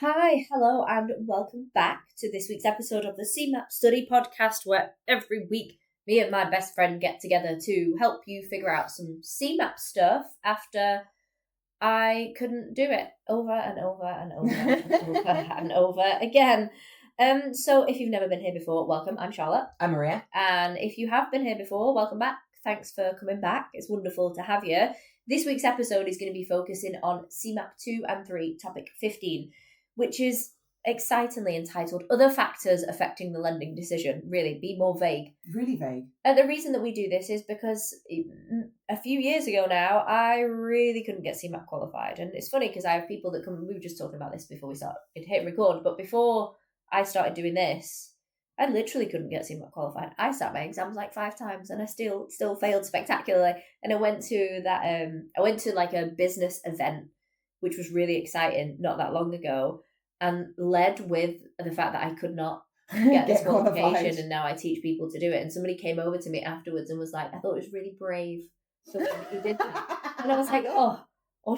Hi, hello, and welcome back to this week's episode of the CeMAP Study Podcast, where every week me and my best friend get together to help you figure out some CeMAP stuff after I couldn't do it over and over and over and over and over again. So if you've never been here before, welcome. I'm Charlotte. I'm Maria. And if you have been here before, welcome back. Thanks for coming back. It's wonderful to have you. This week's episode is going to be focusing on CeMAP 2 and 3, topic 15, which is excitingly entitled Other Factors Affecting the Lending Decision. Really, be more vague. Really vague. The reason that we do this is because a few years ago now, I really couldn't get CeMAP qualified. And it's funny because I have people that come, we were just talking about this before we started hit record, but before I started doing this, I literally couldn't get CeMAP qualified. I sat my exams like 5 times and I still failed spectacularly. And I went to like a business event, which was really exciting not that long ago, and led with the fact that I could not get this qualification, and now I teach people to do it. And somebody came over to me afterwards and was like, I thought it was really brave the way that you did that. And I was like, oh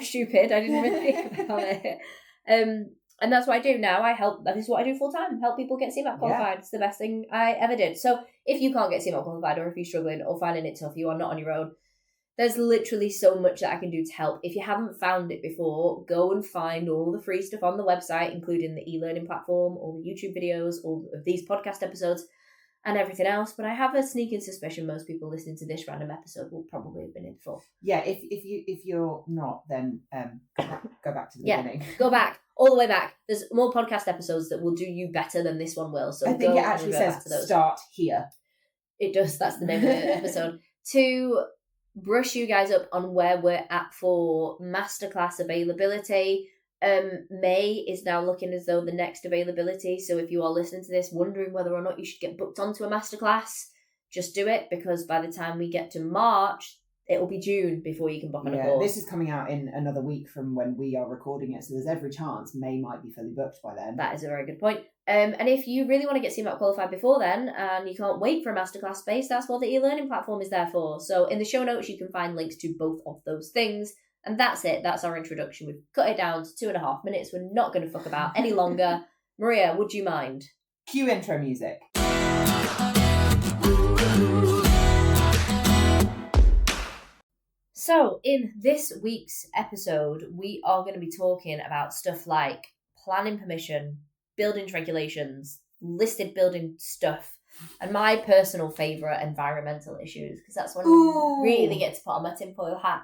stupid, I didn't really think about it. And that's what I do now. That is what I do full time, help people get CeMAP qualified. Yeah. It's the best thing I ever did. So if you can't get CeMAP qualified, or if you're struggling or finding it tough, you are not on your own. There's literally so much that I can do to help. If you haven't found it before, go and find all the free stuff on the website, including the e-learning platform, all the YouTube videos, all of these podcast episodes, and everything else. But I have a sneaking suspicion most people listening to this random episode will probably have been in before. Yeah, if you're not, then go back to the beginning. Go back, all the way back. There's more podcast episodes that will do you better than this one will. So I think it actually says start here. It does. That's the name of the episode. To brush you guys up on where we're at for masterclass availability. May is now looking as though the next availability. So if you are listening to this wondering whether or not you should get booked onto a masterclass, just do it, because by the time we get to March, it will be June before you can book on a course. This is coming out in another week from when we are recording it, so there's every chance May might be fully booked by then. That is a very good point. And if you really want to get CeMAP qualified before then, and you can't wait for a masterclass space, that's what the e-learning platform is there for. So in the show notes, you can find links to both of those things. And that's it. That's our introduction. We've cut it down to 2.5 minutes. We're not going to fuck about any longer. Maria, would you mind? Cue intro music. So in this week's episode, we are going to be talking about stuff like planning permission, buildings regulations, listed building stuff, and my personal favourite, environmental issues, because that's when I really get to put on my tinfoil hat,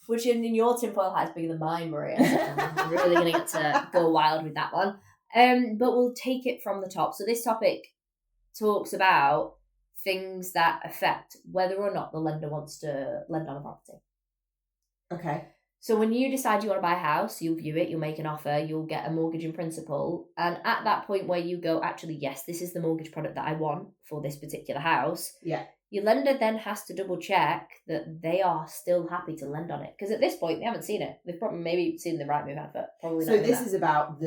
which in your tinfoil hat is bigger than mine, Maria. So I'm really going to get to go wild with that one. But we'll take it from the top. So this topic talks about things that affect whether or not the lender wants to lend on a property. Okay. So when you decide you want to buy a house, you'll view it, you'll make an offer, you'll get a mortgage in principle. And at that point where you go, actually, yes, this is the mortgage product that I want for this particular house. Yeah. Your lender then has to double check that they are still happy to lend on it. Because at this point, they haven't seen it. They've probably maybe seen the Rightmove advert. Probably not. So this is about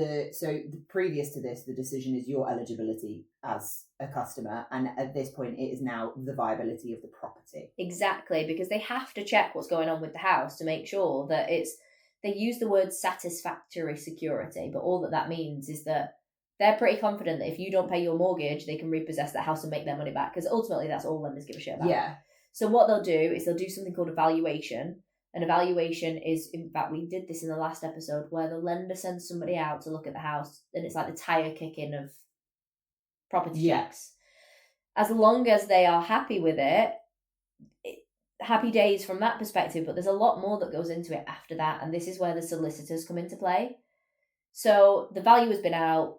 previous to this, the decision is your eligibility as a customer. And at this point, it is now the viability of the property. Exactly, because they have to check what's going on with the house to make sure that they use the word satisfactory security, but all that means is that they're pretty confident that if you don't pay your mortgage, they can repossess the house and make their money back, because ultimately that's all lenders give a shit about. Yeah. So what they'll do is they'll do something called a valuation. An evaluation is, in fact, we did this in the last episode, where the lender sends somebody out to look at the house, and it's like the tire kicking of property checks. As long as they are happy with it, happy days from that perspective, but there's a lot more that goes into it after that, and this is where the solicitors come into play. So the valuer's been out,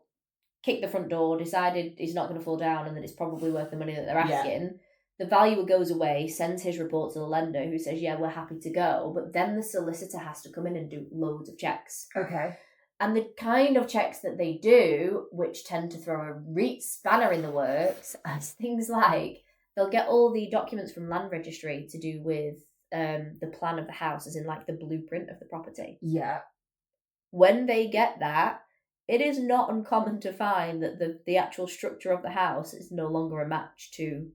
kicked the front door, decided he's not going to fall down and that it's probably worth the money that they're asking. Yeah. The valuer goes away, sends his report to the lender, who says, yeah, we're happy to go. But then the solicitor has to come in and do loads of checks. Okay. And the kind of checks that they do, which tend to throw a spanner in the works, as things like they'll get all the documents from land registry to do with the plan of the house, as in like the blueprint of the property. Yeah. When they get that, it is not uncommon to find that the actual structure of the house is no longer a match to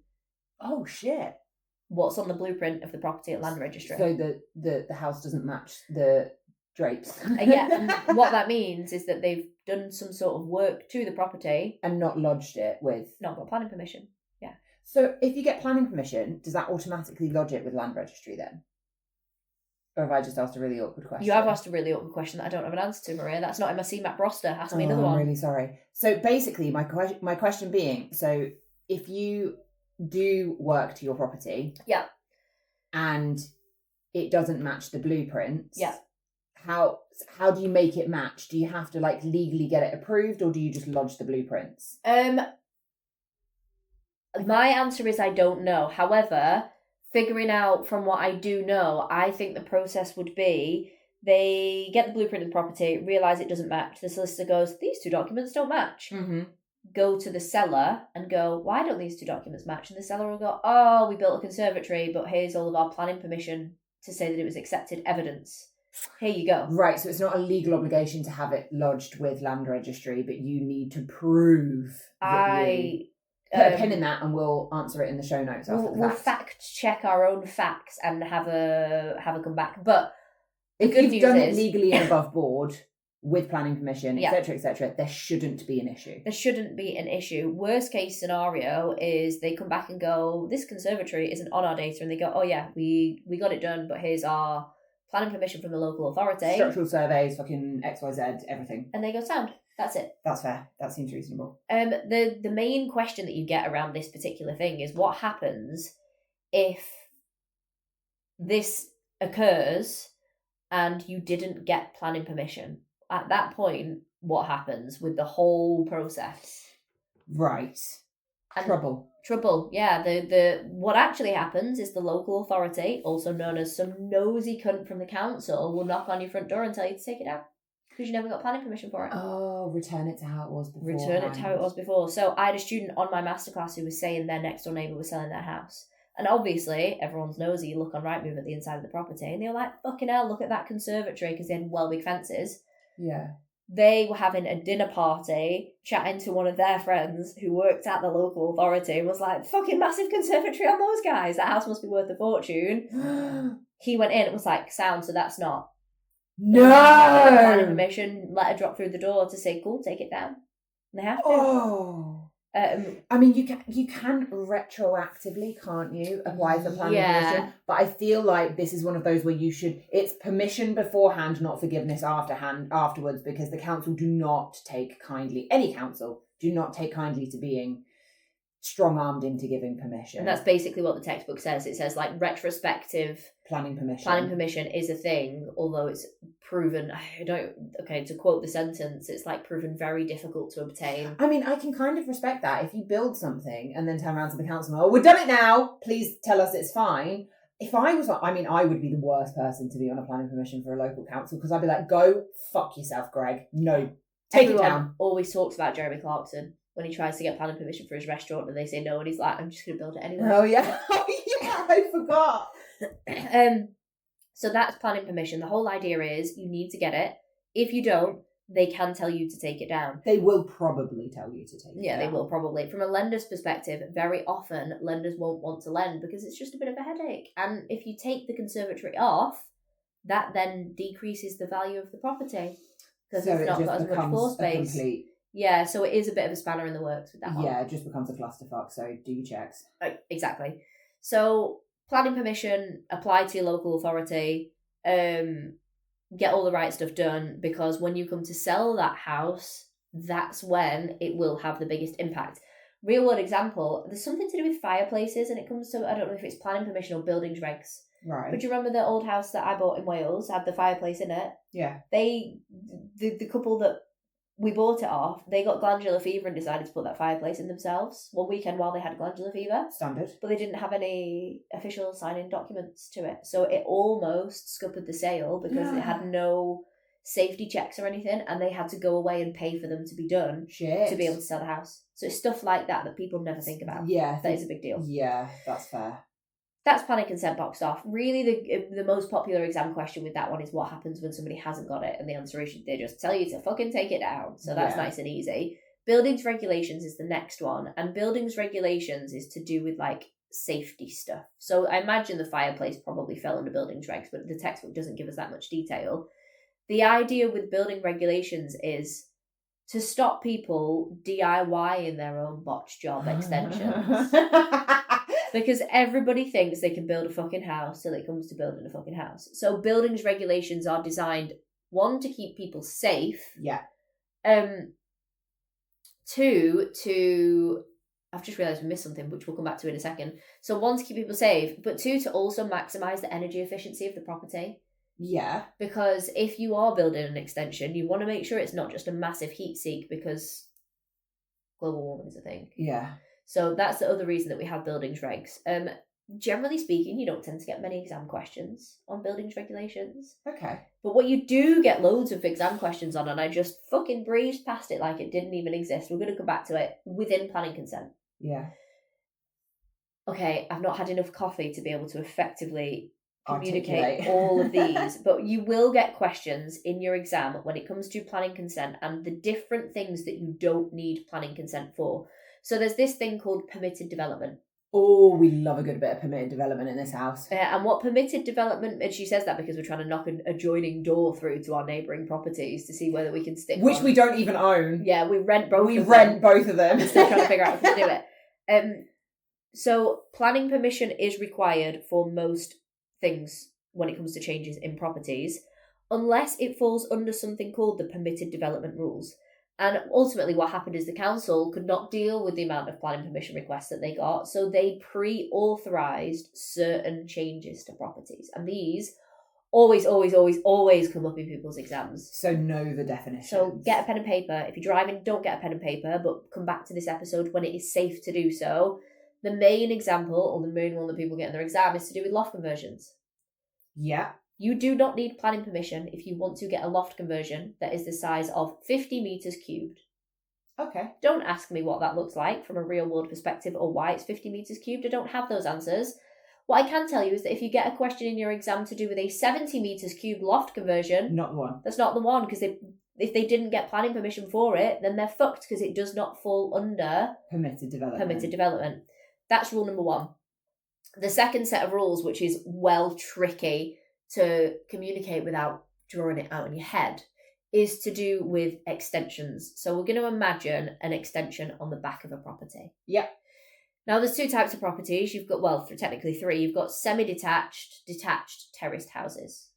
what's on the blueprint of the property at land registry. So the house doesn't match the drapes. Yeah, and what that means is that they've done some sort of work to the property and not lodged it with. Not got planning permission. Yeah. So if you get planning permission, does that automatically lodge it with land registry then? Or have I just asked a really awkward question? You have asked a really awkward question that I don't have an answer to, Maria. That's not in my CeMAP roster. Ask me another one. I'm really sorry. So basically, my question being, so if you do work to your property, yeah, and it doesn't match the blueprints, yeah, how do you make it match? Do you have to like legally get it approved, or do you just lodge the blueprints? My answer is I don't know. However, figuring out from what I do know, I think the process would be they get the blueprint of the property, realise it doesn't match. The solicitor goes, these two documents don't match. Mm-hmm. Go to the seller and go, why don't these two documents match? And the seller will go, oh, we built a conservatory, but here's all of our planning permission to say that it was accepted evidence. Here you go. Right, so it's not a legal obligation to have it lodged with land registry, but you need to prove that put a pin in that, and we'll answer it in the show notes. We'll fact check our own facts and have a come back. But if you've done it legally and above board with planning permission, etc., there shouldn't be an issue. There shouldn't be an issue. Worst case scenario is they come back and go, this conservatory isn't on our data, and they go, oh yeah, we got it done, but here's our planning permission from the local authority. Structural surveys, fucking XYZ, everything. And they go, sound. That's it. That's fair. That seems reasonable. The main question that you get around this particular thing is what happens if this occurs and you didn't get planning permission? At that point, what happens with the whole process? Right. And Trouble, yeah. The what actually happens is the local authority, also known as some nosy cunt from the council, will knock on your front door and tell you to take it out. Because you never got planning permission for it. Oh, return it to how it was before. Return it to how it was before. So I had a student on my masterclass who was saying their next door neighbour was selling their house. And obviously, everyone's nosy. You look on Rightmove at the inside of the property and they were like, fucking hell, look at that conservatory, because they had well big fences. Yeah. They were having a dinner party, chatting to one of their friends who worked at the local authority, and was like, fucking massive conservatory on those guys. That house must be worth a fortune. He went in and was like, sound, so that's not. No! Planning permission, letter drop through the door to say, cool, take it down. And they have to. Oh. I mean, you can retroactively, can't you, apply for planning permission? But I feel like this is one of those where it's permission beforehand, not forgiveness afterwards, because the council do not take kindly, any council do not take kindly to being strong-armed into giving permission. And that's basically what the textbook says. It says like retrospective planning permission. Planning permission is a thing, although it's proven, to quote the sentence, it's like proven very difficult to obtain. I mean, I can kind of respect that. If you build something and then turn around to the council and go, oh, we've done it now, please tell us it's fine. If I was, I would be the worst person to be on a planning permission for a local council, because I'd be like, go fuck yourself, Greg. No, take it down. Always talks about Jeremy Clarkson when he tries to get planning permission for his restaurant and they say no, and he's like, I'm just going to build it anyway. Oh, yeah. I forgot. So that's planning permission. The whole idea is you need to get it. If you don't, they can tell you to take it down. They will probably tell you to take it down. Yeah, they will probably. From a lender's perspective, very often lenders won't want to lend because it's just a bit of a headache. And if you take the conservatory off, that then decreases the value of the property because it's not got as much floor space. Yeah, so it is a bit of a spanner in the works with that one. Yeah, it just becomes a clusterfuck, so do your checks. Exactly. So, planning permission, apply to your local authority, get all the right stuff done, because when you come to sell that house, that's when it will have the biggest impact. Real world example, there's something to do with fireplaces, and it comes to, I don't know if it's planning permission or buildings regs. Right. But do you remember the old house that I bought in Wales, had the fireplace in it? Yeah. The couple that we bought it off, they got glandular fever and decided to put that fireplace in themselves one weekend while they had glandular fever. Standard. But they didn't have any official signing documents to it. So it almost scuppered the sale because it had no safety checks or anything, and they had to go away and pay for them to be done to be able to sell the house. So it's stuff like that people never think about. Yeah. That is a big deal. Yeah, that's fair. That's planning consent boxed off. Really, the most popular exam question with that one is what happens when somebody hasn't got it, and the answer is they just tell you to fucking take it down. So that's nice and easy. Buildings regulations is the next one, and buildings regulations is to do with like safety stuff. So I imagine the fireplace probably fell under buildings regs, but the textbook doesn't give us that much detail. the idea with building regulations is to stop people DIYing their own botch job extensions. Because everybody thinks they can build a fucking house till it comes to building a fucking house. So buildings regulations are designed, one, to keep people safe. Yeah. Two, to... I've just realised we missed something, which we'll come back to in a second. So one, to keep people safe, but two, to also maximise the energy efficiency of the property. Yeah. Because if you are building an extension, you want to make sure it's not just a massive heat sink, because global warming is a thing. Yeah. So that's the other reason that we have buildings regs. Generally speaking, you don't tend to get many exam questions on buildings regulations. Okay. But what you do get loads of exam questions on, and I just fucking breezed past it like it didn't even exist. We're going to come back to it within planning consent. Yeah. Okay, I've not had enough coffee to be able to effectively communicate Articulate. all of these, but you will get questions in your exam when it comes to planning consent and the different things that you don't need planning consent for. So there's this thing called permitted development. Oh, we love a good bit of permitted development in this house. And what permitted development, and she says that because we're trying to knock an adjoining door through to our neighbouring properties to see whether we can stick Which one. we don't even own. Yeah, we rent both We of rent them. both of them. We're still trying to figure out how to do it. So planning permission is required for most things when it comes to changes in properties, unless it falls under something called the permitted development rules. And ultimately what happened is the council could not deal with the amount of planning permission requests that they got, so they pre-authorised certain changes to properties. And these always come up in people's exams. So know the definition. So get a pen and paper. If you're driving, don't get a pen and paper, but come back to this episode when it is safe to do so. The main example, or the main one that people get in their exam, is to do with loft conversions. Yeah. You do not need planning permission if you want to get a loft conversion that is the size of 50 metres cubed. Okay. Don't ask me what that looks like from a real world perspective or why it's 50 metres cubed. I don't have those answers. What I can tell you is that if you get a question in your exam to do with a 70 metres cubed loft conversion... Not the one. That's not the one, because if they didn't get planning permission for it, then they're fucked because it does not fall under... Permitted development. That's rule number one. The second set of rules, which is tricky to communicate without drawing it out in your head, is to do with extensions. So we're going to imagine an extension on the back of a property. Yep. Now there's two types of properties. You've got, technically three. You've got semi-detached, detached, terraced houses.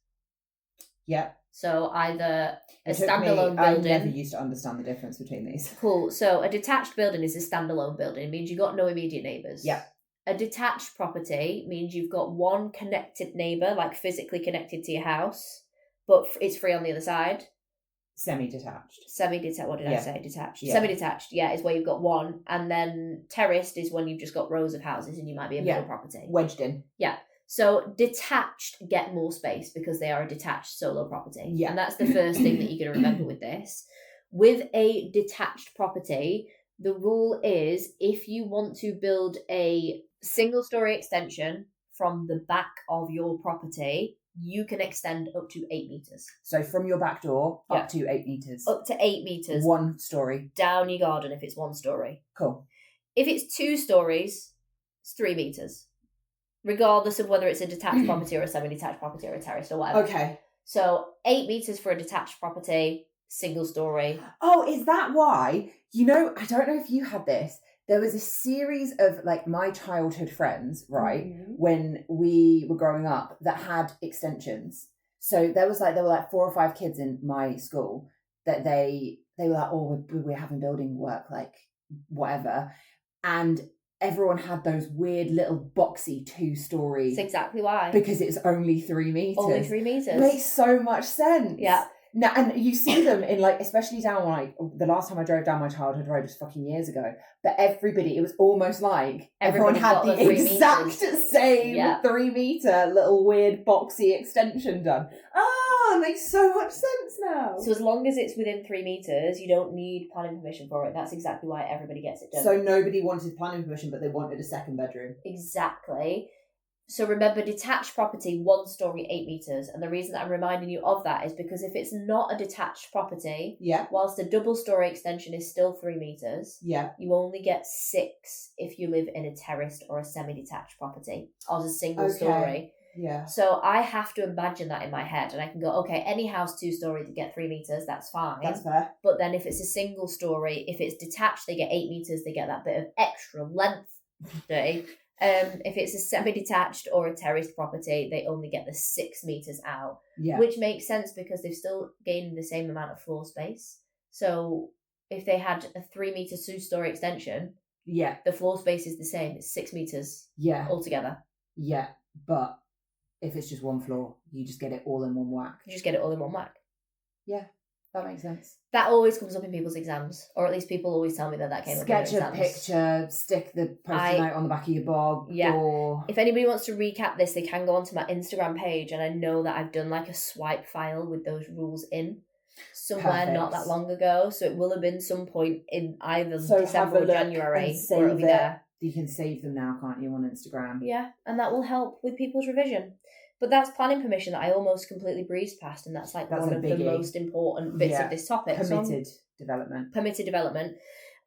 Yep. So either a standalone building... I never used to understand the difference between these. Cool. So a detached building is a standalone building. It means you've got no immediate neighbours. Yeah. A detached property means you've got one connected neighbour, like physically connected to your house, but it's free on the other side. Semi-detached. What did I say? Detached. Yeah. Semi-detached, is where you've got one. And then terraced is when you've just got rows of houses and you might be a middle property. Wedged in. Yeah. So detached get more space because they are a detached solo property. Yeah. And that's the first thing that you're going to remember with this. With a detached property, the rule is if you want to build a single-storey extension from the back of your property, you can extend up to 8 metres. So from your back door up to 8 metres. Up to 8 metres. 1 storey. Down your garden if it's 1 storey. Cool. If it's 2 storeys, it's 3 metres. Regardless of whether it's a detached property or a semi-detached property or a terraced or whatever. Okay. So 8 metres for a detached property, single storey. Oh, is that why? I don't know if you had this. There was a series of my childhood friends, right, when we were growing up that had extensions. So there were 4 or 5 kids in my school that they were like, oh, we're having building work, whatever. And everyone had those weird little boxy 2-story. That's exactly why. Because it's only 3 metres. Only 3 metres. Makes so much sense. Yeah. Now, and you see them in especially down the last time I drove down my childhood road was fucking years ago. But it was almost like everyone had the exact same 3 metre little weird boxy extension done. Ah, it makes so much sense now. So as long as it's within 3 metres, you don't need planning permission for it. That's exactly why everybody gets it done. So nobody wanted planning permission, but they wanted a second bedroom. Exactly. So remember, detached property, 1 storey, 8 metres. And the reason that I'm reminding you of that is because if it's not a detached property, whilst a double storey extension is still 3 metres, you only get 6 if you live in a terraced or a semi-detached property as a single storey. Yeah. So I have to imagine that in my head, and I can go, okay, any house 2-story, they get 3 meters, that's fine. That's fair. But then if it's a single story, if it's detached, they get 8 meters, they get that bit of extra length. If it's a semi-detached or a terraced property, they only get the 6 meters out, which makes sense because they've still gained the same amount of floor space. So if they had a 3 meter 2-story extension, the floor space is the same. It's 6 meters altogether. Yeah, but if it's just one floor, you just get it all in one whack. You just get it all in one whack. Yeah, that makes sense. That always comes up in people's exams, or at least people always tell me that came up in their exams. Sketch a picture, stick the post-it note on the back of your bog. Yeah. Or... If anybody wants to recap this, they can go onto my Instagram page, and I know that I've done like a swipe file with those rules in somewhere not that long ago. So it will have been some point in either December or January where it'll be there. You can save them now, can't you, on Instagram? Yeah, and that will help with people's revision. But that's planning permission that I almost completely breezed past, and that's one of the most important bits of this topic. Permitted development. Permitted development.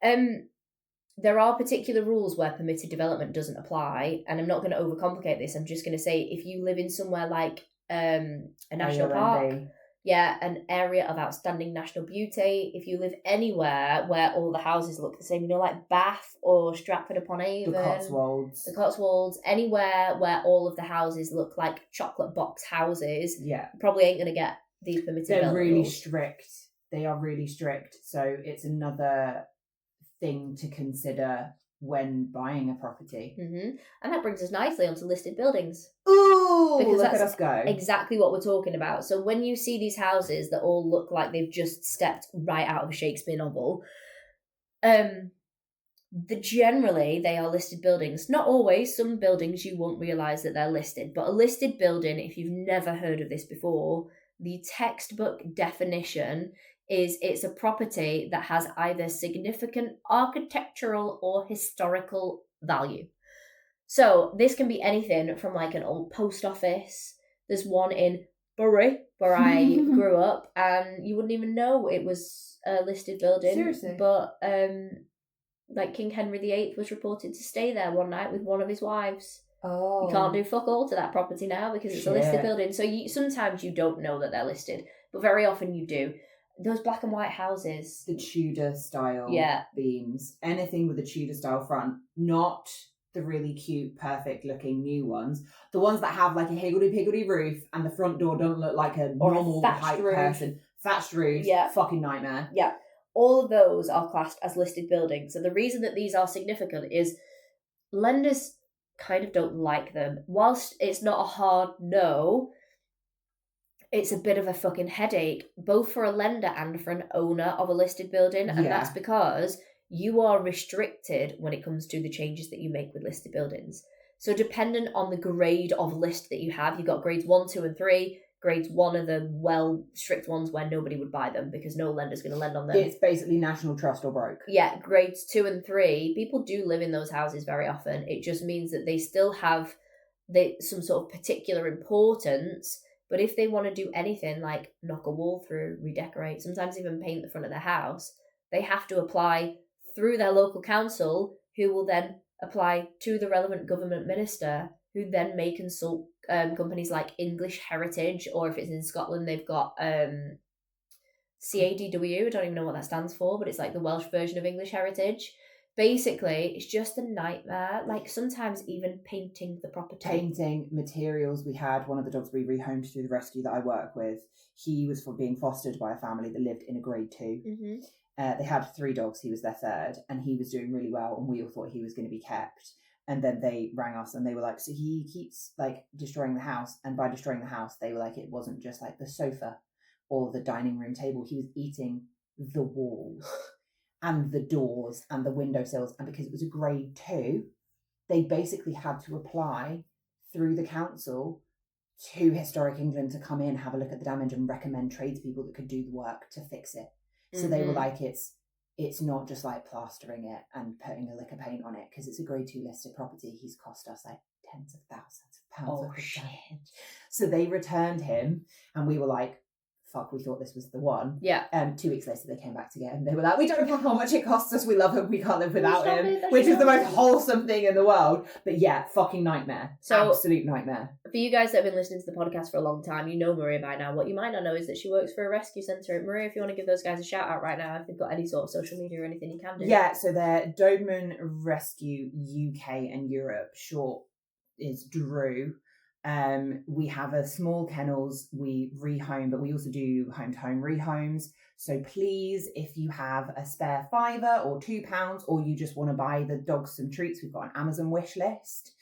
There are particular rules where permitted development doesn't apply, and I'm not going to overcomplicate this. I'm just going to say if you live in somewhere like a national park, an area of outstanding national beauty, if you live anywhere where all the houses look the same, like Bath or Stratford-upon-Avon, the Cotswolds, anywhere where all of the houses look like chocolate box houses, probably ain't going to get these permitted development They're really rules. strict. They are really strict. So it's another thing to consider when buying a property. Mm-hmm. And that brings us nicely onto listed buildings. Ooh, because look at us go. Exactly what we're talking about. So when you see these houses that all look like they've just stepped right out of a Shakespeare novel, generally they are listed buildings. Not always. Some buildings you won't realise that they're listed. But a listed building, if you've never heard of this before, the textbook definition is it's a property that has either significant architectural or historical value. So this can be anything from like an old post office. There's one in Bury where I grew up, and you wouldn't even know it was a listed building. Seriously? But like King Henry VIII was reported to stay there one night with one of his wives. Oh. You can't do fuck all to that property now because it's a listed building. So sometimes you don't know that they're listed, but very often you do. Those black and white houses. The Tudor style beams. Anything with a Tudor style front. Not the really cute, perfect looking new ones. The ones that have like a higgledy-piggledy roof and the front door don't look like a normal height person. Thatched roofs. Fucking nightmare. Yeah. All of those are classed as listed buildings. So the reason that these are significant is lenders kind of don't like them. Whilst it's not a hard no, it's a bit of a fucking headache, both for a lender and for an owner of a listed building. And that's because you are restricted when it comes to the changes that you make with listed buildings. So dependent on the grade of list that you have, you've got grades 1, 2, and 3. Grades 1 are the strict ones where nobody would buy them because no lender's going to lend on them. It's basically national trust or broke. Yeah, grades 2 and 3, people do live in those houses very often. It just means that they still have some sort of particular importance. But if they want to do anything like knock a wall through, redecorate, sometimes even paint the front of their house, they have to apply through their local council, who will then apply to the relevant government minister, who then may consult companies like English Heritage, or if it's in Scotland, they've got CADW. I don't even know what that stands for, but it's like the Welsh version of English Heritage. Basically, it's just a nightmare. Like sometimes even painting the property. Painting, materials. We had one of the dogs we rehomed through the rescue that I work with. He was being fostered by a family that lived in a grade 2. Mm-hmm. They had 3 dogs. He was their 3rd, and he was doing really well, and we all thought he was going to be kept. And then they rang us and they were like, so he keeps like destroying the house. And by destroying the house, they were like, it wasn't just like the sofa or the dining room table. He was eating the walls and the doors and the windowsills. And because it was a grade 2, they basically had to apply through the council to Historic England to come in, have a look at the damage and recommend tradespeople that could do the work to fix it. So they were like, it's not just like plastering it and putting a lick of paint on it, because it's a grade 2 listed property. He's cost us like tens of thousands of pounds. Oh, shit. So they returned him and we were like, fuck, we thought this was the one. Yeah. 2 weeks later, they came back to get him. They were like, we don't care how much it costs us. We love him. We can't live without him. Which is the most wholesome thing in the world. But yeah, fucking nightmare. So, absolute nightmare. For you guys that have been listening to the podcast for a long time, you know Maria by now. What you might not know is that she works for a rescue centre. Maria, if you want to give those guys a shout out right now, if they've got any sort of social media or anything you can do. Yeah, so they're Doberman Rescue UK and Europe. Short is Drew. We have a small kennels, we rehome, but we also do home-to-home rehomes. So please, if you have a spare £5 or £2, or you just want to buy the dogs some treats, we've got an Amazon wish list.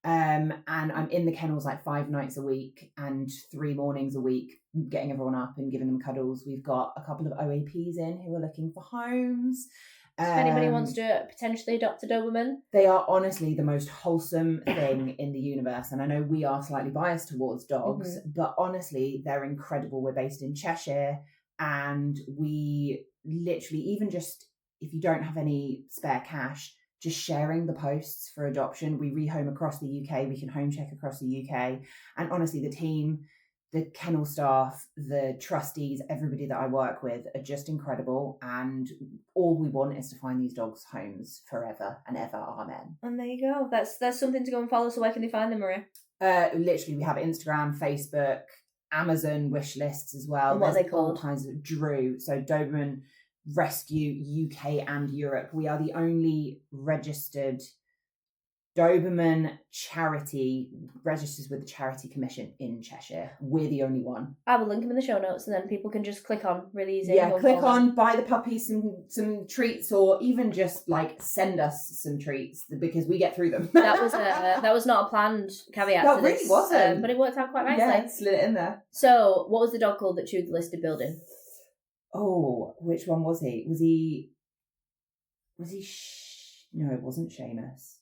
And I'm in the kennels like 5 nights a week and 3 mornings a week, getting everyone up and giving them cuddles. We've got a couple of OAPs in who are looking for homes. If anybody wants to potentially adopt a Doberman, they are honestly the most wholesome thing in the universe. And I know we are slightly biased towards dogs, but honestly, they're incredible. We're based in Cheshire, and we literally, even just if you don't have any spare cash, just sharing the posts for adoption. We rehome across the UK. We can home check across the UK. And honestly, the team, the kennel staff, the trustees, everybody that I work with are just incredible. And all we want is to find these dogs homes forever and ever. Amen. And there you go. That's something to go and follow. So where can they find them, Maria? Literally, we have Instagram, Facebook, Amazon wish lists as well. And what are they called? All kinds of Drew. So Doberman Rescue UK and Europe. We are the only registered Doberman charity, registers with the Charity Commission in Cheshire. We're the only one. I will link them in the show notes, and then people can just click on, really easy. Yeah, click on, buy the puppy some treats, or even just like send us some treats because we get through them. That was not a planned caveat. That really wasn't, but it worked out quite nicely. Yeah, slid it in there. So, what was the dog called that chewed the listed building? Oh, which one was he? No, it wasn't Seamus.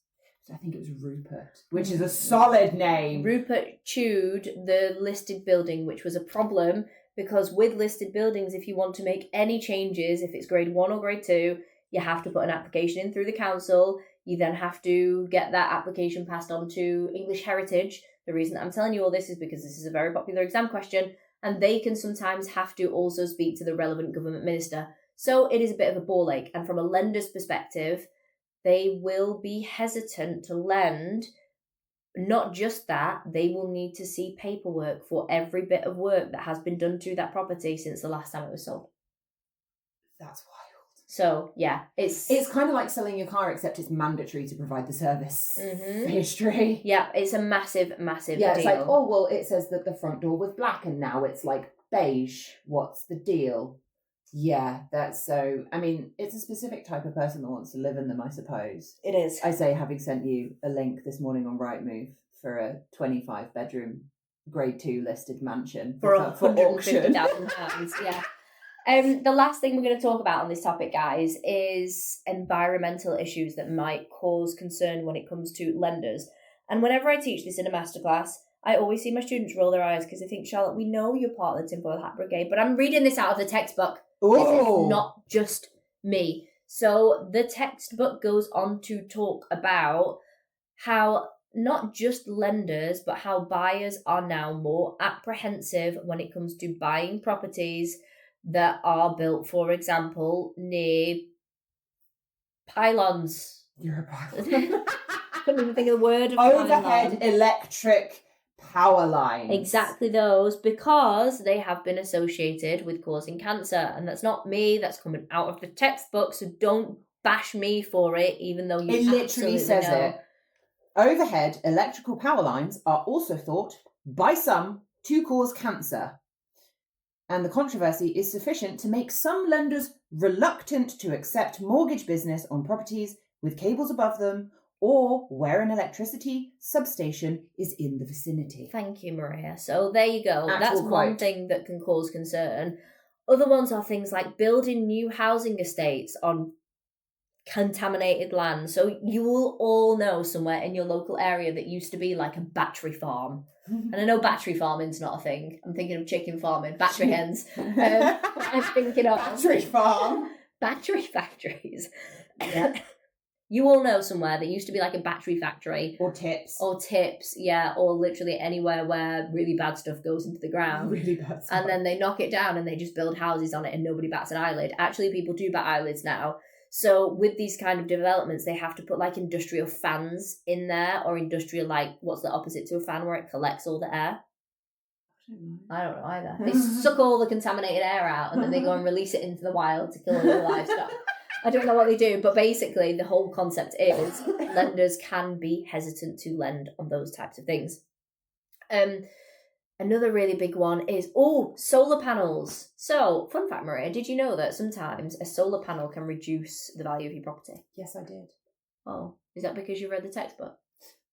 I think it was Rupert, which is a solid name. Rupert chewed the listed building, which was a problem because with listed buildings, if you want to make any changes, if it's grade 1 or grade 2, you have to put an application in through the council. You then have to get that application passed on to English Heritage. The reason I'm telling you all this is because this is a very popular exam question, and they can sometimes have to also speak to the relevant government minister. So it is a bit of a ball ache. And from a lender's perspective, they will be hesitant to lend. Not just that, they will need to see paperwork for every bit of work that has been done to that property since the last time it was sold. That's wild. So, yeah, it's kind of like selling your car, except it's mandatory to provide the service history. Yeah, it's a massive, massive deal. Yeah, it's like, oh, well, it says that the front door was black and now it's like beige. What's the deal? Yeah, that's so... I mean, it's a specific type of person that wants to live in them, I suppose. It is. I say, having sent you a link this morning on Rightmove for a 25-bedroom grade 2 listed mansion for £150,000. Yeah. The last thing we're going to talk about on this topic, guys, is environmental issues that might cause concern when it comes to lenders. And whenever I teach this in a masterclass, I always see my students roll their eyes because they think, Charlotte, we know you're part of the Tinfoil Hat Brigade, but I'm reading this out of the textbook. Ooh. This is not just me. So the textbook goes on to talk about how not just lenders, but how buyers are now more apprehensive when it comes to buying properties that are built, for example, near pylons. You're a pylon. Couldn't even think of the word. Overhead electric power lines. Exactly those, because they have been associated with causing cancer. And that's not me, that's coming out of the textbook, so don't bash me for it, even though you literally says know. it. Overhead electrical power lines are also thought by some to cause cancer. And the controversy is sufficient to make some lenders reluctant to accept mortgage business on properties with cables above them or where an electricity substation is in the vicinity. Thank you, Maria. So there you go. That's quote. One thing that can cause concern. Other ones are things like building new housing estates on contaminated land. So you will all know somewhere in your local area that used to be like a battery farm. And I know battery farming's not a thing. I'm thinking of chicken farming, battery hens. I'm thinking of battery farm. Battery factories. Yeah. You all know somewhere that used to be like a battery factory. Or tips. Yeah. Or literally anywhere where really bad stuff goes into the ground. Really bad stuff. And then they knock it down and they just build houses on it and nobody bats an eyelid. Actually, people do bat eyelids now. So with these kind of developments, they have to put like industrial fans in there, or industrial, like, what's the opposite to a fan where it collects all the air? I don't know either. They suck all the contaminated air out and then they go and release it into the wild to kill all the livestock. I don't know what they do, but basically the whole concept is lenders can be hesitant to lend on those types of things. Another really big one is, solar panels. So, fun fact, Maria, did you know that sometimes a solar panel can reduce the value of your property? Yes, I did. Oh, is that because you read the textbook?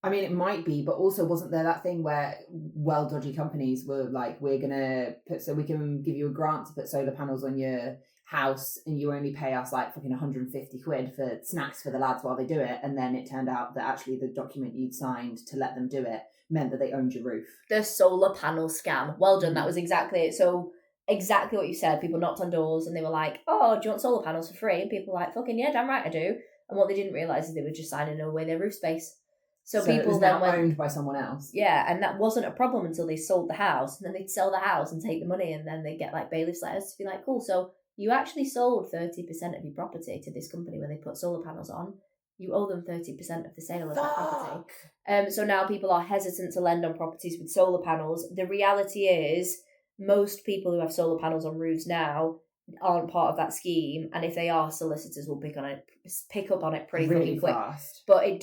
I mean, it might be, but also wasn't there that thing where dodgy companies were like, we can give you a grant to put solar panels on your house and you only pay us like fucking 150 quid for snacks for the lads while they do it. And then it turned out that actually the document you'd signed to let them do it meant that they owned your roof. The solar panel scam. Well done. That was exactly it. So exactly what you said. People knocked on doors and they were like, oh, do you want solar panels for free? And people were like, fucking yeah, damn right I do. And what they didn't realise is they were just signing away their roof space. So people it was then now owned by someone else. Yeah, and that wasn't a problem until they sold the house. And then they'd sell the house and take the money, and then they'd get like bailiff's letters to be like, cool, so you actually sold 30% of your property to this company when they put solar panels on. You owe them 30% of the sale of that property. So now people are hesitant to lend on properties with solar panels. The reality is most people who have solar panels on roofs now aren't part of that scheme, and if they are, solicitors will pick up on it pretty really quick. Fast. But it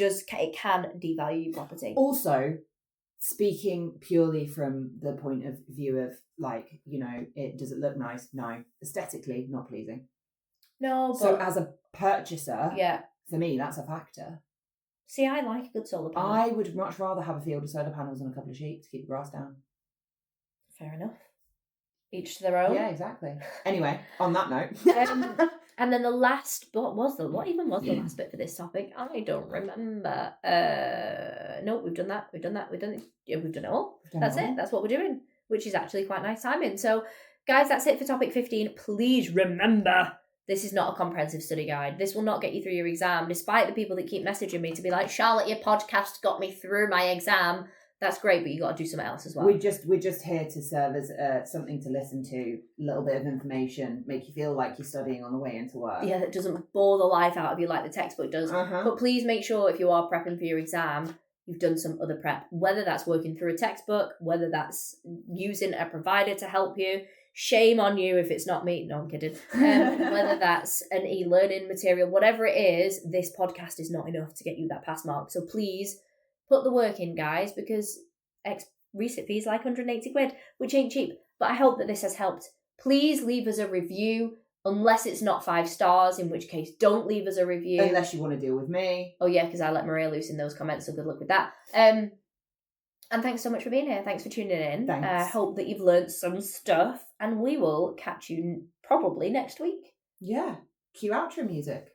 can devalue your property. Also, speaking purely from the point of view of like, does it look nice? No, aesthetically not pleasing. No, but so as a purchaser, yeah, for me that's a factor. See, I like a good solar panel. I would much rather have a field of solar panels and a couple of sheep to keep the grass down. Fair enough. Each to their own. Yeah, exactly. Anyway, on that note. And then the last, what even was the last bit for this topic? I don't remember. No, we've done that. We've done it all. That's it. That's what we're doing, which is actually quite nice timing. So, guys, that's it for topic 15. Please remember, this is not a comprehensive study guide. This will not get you through your exam, despite the people that keep messaging me to be like, Charlotte, your podcast got me through my exam. That's great, but you got to do something else as well. We're just here to serve as something to listen to, a little bit of information, make you feel like you're studying on the way into work. Yeah, that doesn't bore the life out of you like the textbook does. But please make sure if you are prepping for your exam, you've done some other prep, whether that's working through a textbook, whether that's using a provider to help you. Shame on you if it's not me. No, I'm kidding. Whether that's an e-learning material, whatever it is, this podcast is not enough to get you that pass mark. So please put the work in, guys, because resit fees like 180 quid, which ain't cheap. But I hope that this has helped. Please leave us a review, unless it's not 5 stars, in which case don't leave us a review. Unless you want to deal with me. Oh yeah, because I let Maria loose in those comments, so good luck with that. And thanks so much for being here. Thanks for tuning in. Thanks. I hope that you've learned some stuff, and we will catch you probably next week. Yeah. Cue outro music.